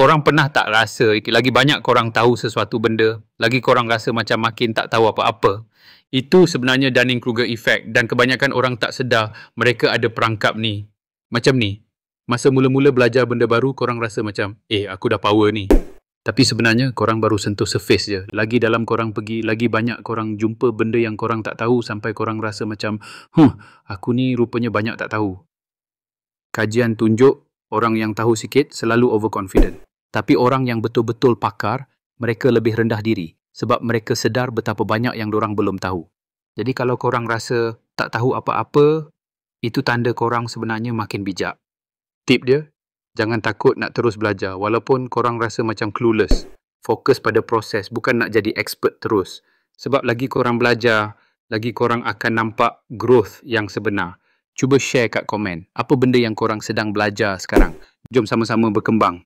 Korang pernah tak rasa, lagi banyak korang tahu sesuatu benda, lagi korang rasa macam makin tak tahu apa-apa. Itu sebenarnya Dunning-Kruger effect dan kebanyakan orang tak sedar mereka ada perangkap ni. Macam ni, masa mula-mula belajar benda baru, korang rasa macam, aku dah power ni. Tapi sebenarnya korang baru sentuh surface je. Lagi dalam korang pergi, lagi banyak korang jumpa benda yang korang tak tahu sampai korang rasa macam, aku ni rupanya banyak tak tahu. Kajian tunjuk orang yang tahu sikit selalu overconfident. Tapi orang yang betul-betul pakar, mereka lebih rendah diri sebab mereka sedar betapa banyak yang dorang belum tahu. Jadi kalau korang rasa tak tahu apa-apa, itu tanda korang sebenarnya makin bijak. Tip dia, jangan takut nak terus belajar walaupun korang rasa macam clueless. Fokus pada proses, bukan nak jadi expert terus. Sebab lagi korang belajar, lagi korang akan nampak growth yang sebenar. Cuba share kat komen, apa benda yang korang sedang belajar sekarang. Jom sama-sama berkembang.